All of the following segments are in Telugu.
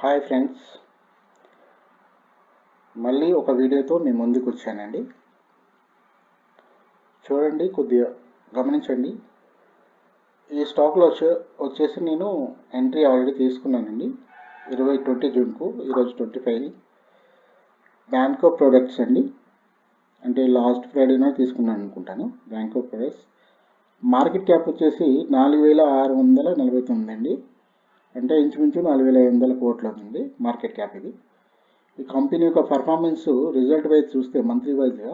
హాయ్ ఫ్రెండ్స్, మళ్ళీ ఒక వీడియోతో మీ ముందుకు వచ్చానండి. చూడండి, కొద్దిగా గమనించండి. ఈ స్టాక్లో వచ్చేసి నేను ఎంట్రీ ఆల్రెడీ తీసుకున్నానండి. 20 జూన్కు, ఈరోజు 25. బ్యాంకో ప్రొడక్ట్స్ అండి, అంటే లాస్ట్ ఫ్రైడేనా తీసుకున్నాను అనుకుంటాను. బ్యాంకో ప్రొడక్ట్స్ మార్కెట్ క్యాప్ వచ్చేసి 4649 అండి, అంటే ఇంచుమించు 4500 కోట్లు అవుతుంది మార్కెట్ క్యాప్. ఇది ఈ కంపెనీ యొక్క పర్ఫార్మెన్స్ రిజల్ట్ వైజ్ చూస్తే మంత్లీ వైజ్గా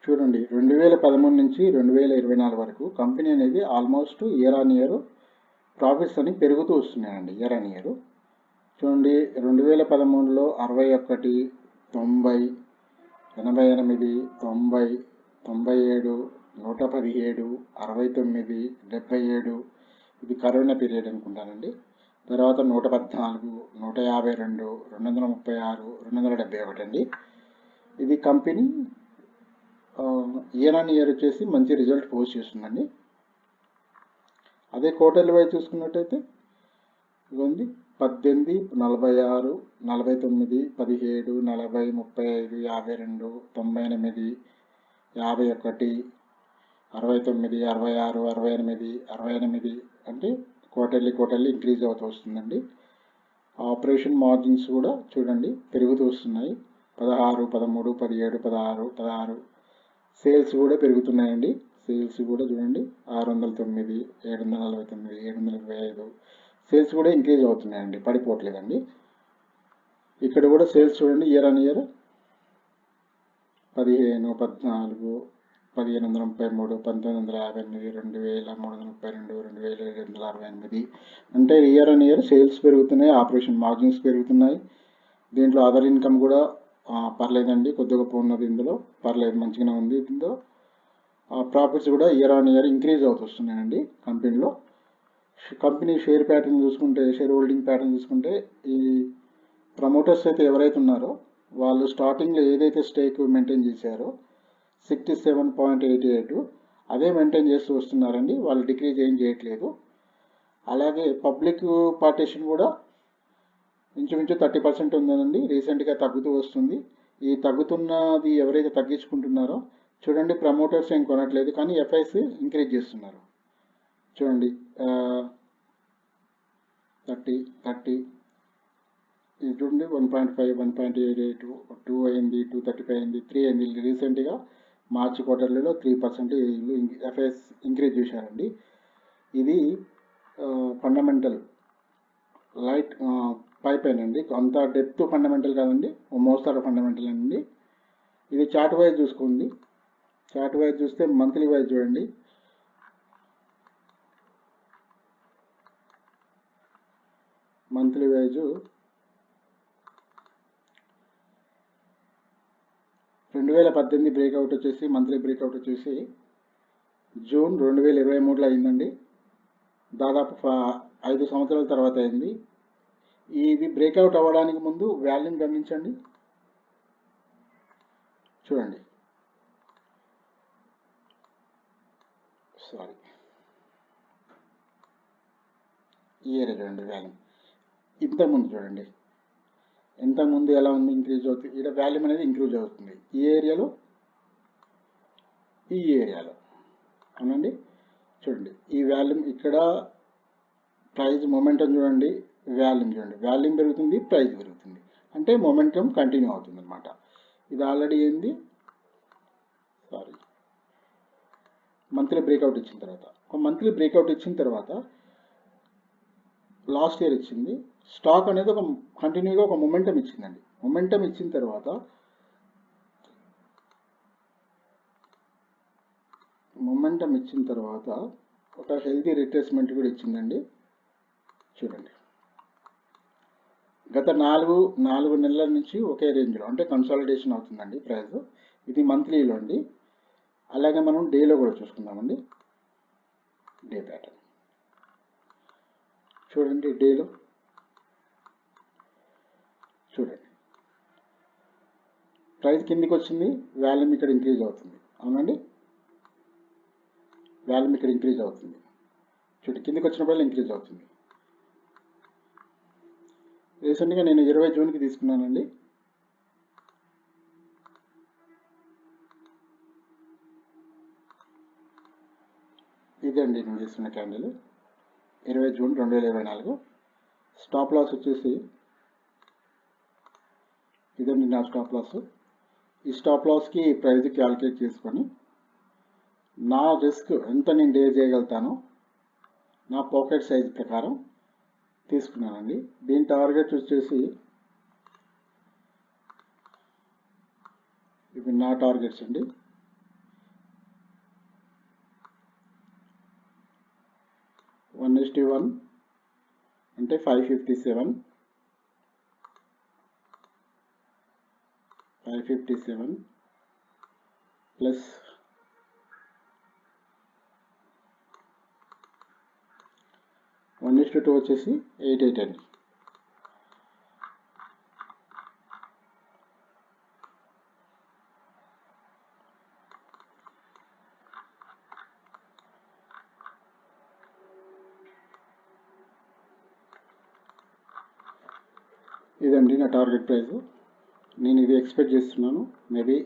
చూడండి, 2013 నుంచి 2024 వరకు కంపెనీ అనేది almost year on year profits అని పెరుగుతూ వస్తున్నాయండి. ఇయర్ ఆన్ ఇయర్ చూడండి, 2013లో 61, 90, 88, 90, 97, 117, 69, 77. ఇది కరోనా పీరియడ్ అనుకుంటానండి. తర్వాత 114, 152, 236, 271 అండి. ఇది కంపెనీ ఇయర్ ఆన్ ఇయర్ వచ్చేసి మంచి రిజల్ట్ పోస్ట్ చేస్తుందండి. అదే క్వార్టర్లీ వైజ్ చూసుకున్నట్టయితే ఇదిగోండి, 18, 46, 49, 17, 40, 35, 52, 98, 51, 69, 66, 68, 68 అంటే క్వార్టర్లీ ఇంక్రీజ్ అవుతూ వస్తుందండి. ఆపరేషన్ మార్జిన్స్ కూడా చూడండి పెరుగుతూ వస్తున్నాయి. 16, 13, 17, 16, 16. సేల్స్ కూడా పెరుగుతున్నాయండి. సేల్స్ కూడా చూడండి 609, 749, 725. సేల్స్ కూడా ఇంక్రీజ్ అవుతున్నాయండి, పడిపోవట్లేదండి. ఇక్కడ కూడా సేల్స్ చూడండి ఇయర్ ఆన్ ఇయర్ 15, 14, 1533, 1958, 2332, 2768. అంటే ఇయర్ ఆన్ ఇయర్ సేల్స్ పెరుగుతున్నాయి, ఆపరేషన్ మార్జిన్స్ పెరుగుతున్నాయి. దీంట్లో అదర్ ఇన్కమ్ కూడా పర్లేదండి, కొద్దిగా ఉన్నది ఇందులో, పర్లేదు, మంచిగానే ఉంది. దీంతో ప్రాఫిట్స్ కూడా ఇయర్ ఆన్ ఇయర్ ఇంక్రీజ్ అవుతున్నాయండి కంపెనీలో. కంపెనీ షేర్ ప్యాటర్న్ చూసుకుంటే, షేర్ హోల్డింగ్ ప్యాటర్న్ చూసుకుంటే, ఈ ప్రమోటర్స్ అయితే ఎవరైతే ఉన్నారో వాళ్ళు స్టార్టింగ్లో ఏదైతే స్టేక్ మెయింటైన్ చేశారో 67.88 అదే మెయింటైన్ చేస్తూ వస్తున్నారండి. వాళ్ళు డిక్రీజ్ ఏం చేయట్లేదు. అలాగే పబ్లిక్ పార్టిషన్ కూడా ఇంచుమించు 30% ఉందండి. రీసెంట్గా తగ్గుతూ వస్తుంది. ఈ తగ్గుతున్నది ఎవరైతే తగ్గించుకుంటున్నారో చూడండి, ప్రమోటర్స్ ఏం కొనట్లేదు, కానీ ఎఫ్ఐస్ ఇంక్రీజ్ చేస్తున్నారు. చూడండి 30 ఇది చూడండి, 1.5, 1.88, 2 అయింది, 235 అయింది, 3 అయింది. రీసెంట్గా మార్చి క్వార్టర్లీలో 3% ఎఫ్ఐఎస్ ఇంక్రీజ్ చేశారండి. ఇది ఫండమెంటల్ లైట్ పైప్ అండి, అంత డెప్త్ ఫండమెంటల్ కాదండి, మోస్తారు ఫండమెంటల్ అండి. ఇది చార్ట్ వైజ్ చూసుకోండి. చార్ట్ వైజ్ చూస్తే మంత్లీ వైజ్ చూడండి, మంత్లీ వైజ్ 2018 బ్రేక్అవుట్ వచ్చేసి, మంత్లీ బ్రేక్అవుట్ వచ్చేసి జూన్ 2023లో అయిందండి. దాదాపు 5 సంవత్సరాల తర్వాత అయింది. ఇది బ్రేక్అవుట్ అవ్వడానికి ముందు వాల్యూమ్ గమనించండి. చూడండి, సారీ, ఈ ఏరియా చూడండి, వాల్యూమ్ ఇంతకుముందు చూడండి, ఇంతకుముందు ఎలా ఉంది, ఇంక్రీజ్ అవుతుంది. ఇక్కడ వాల్యూమ్ అనేది ఇంక్రీజ్ అవుతుంది ఈ ఏరియాలో, ఈ ఏరియాలో అవునండి. చూడండి, ఈ వాల్యూమ్ ఇక్కడ ప్రైస్ మొమెంటం చూడండి, వాల్యూమ్ చూడండి, వాల్యూమ్ పెరుగుతుంది, ప్రైస్ పెరుగుతుంది, అంటే మొమెంటం కంటిన్యూ అవుతుంది అనమాట. ఇది ఆల్రెడీ ఏంది, సారీ, మంత్లీ బ్రేక్అవుట్ ఇచ్చిన తర్వాత, ఒక మంత్లీ బ్రేక్అవుట్ ఇచ్చిన తర్వాత లాస్ట్ ఇయర్ ఇచ్చింది. స్టాక్ అనేది ఒక కంటిన్యూగా ఒక మొమెంటం ఇచ్చిందండి. మొమెంటం ఇచ్చిన తర్వాత ఒక హెల్తీ రిట్రేస్మెంట్ కూడా ఇచ్చిందండి. చూడండి, గత 4 నెలల నుంచి ఒకే రేంజ్లో, అంటే కన్సాలిడేషన్ అవుతుందండి ప్రైస్. ఇది మంత్లీలో అండి. అలాగే మనం డేలో కూడా చూసుకుందామండి. డే ప్యాటర్న్ చూడండి, డేలో చూడండి, ప్రైస్ కిందికి వచ్చింది, వాల్యూమ్ ఇక్కడ ఇంక్రీజ్ అవుతుంది. అవునండి, వాల్యూమ్ ఇక్కడ ఇంక్రీజ్ అవుతుంది. చూడండి, కిందికి వచ్చినప్పుడు ఇంక్రీజ్ అవుతుంది. రీసెంట్గా నేను 20 జూన్కి తీసుకున్నానండి. ఇదండి నేను తీసుకున్న క్యాండిల్ 20 జూన్ 2024. స్టాప్ లాస్ వచ్చేసి ఇదండి నా స్టాప్ లాస్. ఈ స్టాప్ లాస్కి ప్రైస్ క్యాలిక్యులేట్ చేసుకొని నా రిస్క్ ఎంత నేను డే చేయగలుగుతానో నా పాకెట్ సైజ్ ప్రకారం తీసుకున్నానండి. దీని టార్గెట్ వచ్చేసి ఇవి నా టార్గెట్స్ అండి. వన్ అంటే 557 ప్లస్ 1:2 వచ్చేసి 88 అండి. ఇదండి నా టార్గెట్ ప్రైస్. నేను ఇది ఎక్స్పెక్ట్ చేస్తున్నాను. మేబీ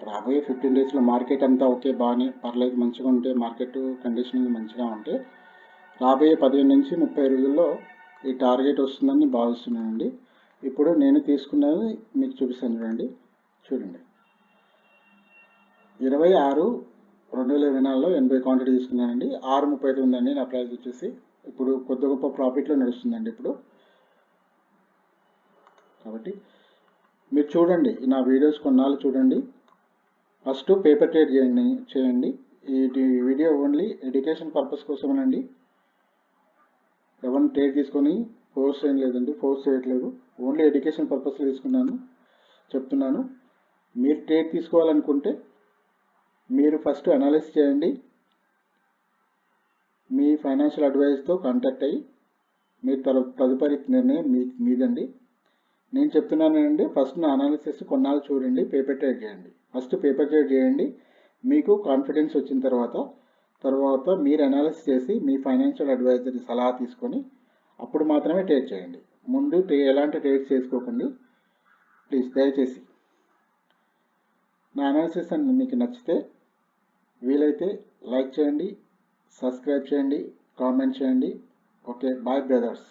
రాబోయే 15 డేస్లో మార్కెట్ అంతా ఓకే, బాగానే పర్లేదు, మంచిగా ఉంటే, మార్కెట్ కండిషన్ మంచిగా ఉంటే రాబోయే 15 నుంచి 30 రోజుల్లో ఈ టార్గెట్ వస్తుందని భావిస్తున్నానండి. ఇప్పుడు నేను తీసుకున్నది మీకు చూపిస్తాను చూడండి. 26/2024లో 80 క్వాంటిటీ తీసుకున్నానండి. 6.35 ఉందండి నా ప్రైస్ వచ్చేసి. ఇప్పుడు కొద్ది గొప్ప ప్రాఫిట్లో నడుస్తుందండి ఇప్పుడు. కాబట్టి మీరు చూడండి, నా వీడియోస్ కొన్నాళ్ళు చూడండి. ఫస్ట్ పేపర్ ట్రేడ్ చేయండి. ఈ వీడియో ఓన్లీ ఎడ్యుకేషన్ పర్పస్ కోసమేనండి. ఎవరిని ట్రేడ్ తీసుకొని ఫోర్స్ ఏం లేదండి, ఫోర్స్ చేయట్లేదు. ఓన్లీ ఎడ్యుకేషన్ పర్పస్లో చెప్తున్నాను. మీరు ట్రేడ్ తీసుకోవాలనుకుంటే మీరు ఫస్ట్ అనాలిసిస్ చేయండి. మీ ఫైనాన్షియల్ అడ్వైజ్తో కాంటాక్ట్ అయ్యి మీ తదుపరి నిర్ణయం మీదండి. నేను చెప్తున్నానండి, ఫస్ట్ నా అనాలిసిస్ కొన్నాళ్ళు చూడండి, పేపర్ ట్రేడ్ చేయండి. ఫస్ట్ పేపర్ ట్రేడ్ చేయండి. మీకు కాన్ఫిడెన్స్ వచ్చిన తర్వాత మీరు అనాలిసిస్ చేసి మీ ఫైనాన్షియల్ అడ్వైజర్ సలహా తీసుకొని అప్పుడు మాత్రమే ట్రేడ్ చేయండి. ముందు ఎలాంటి ట్రేడ్స్ చేసుకోకండి ప్లీజ్, దయచేసి. నా అనాలిసిస్ మీకు నచ్చితే వీలైతే లైక్ చేయండి, సబ్స్క్రైబ్ చేయండి, కామెంట్ చేయండి. Okay, bye brothers.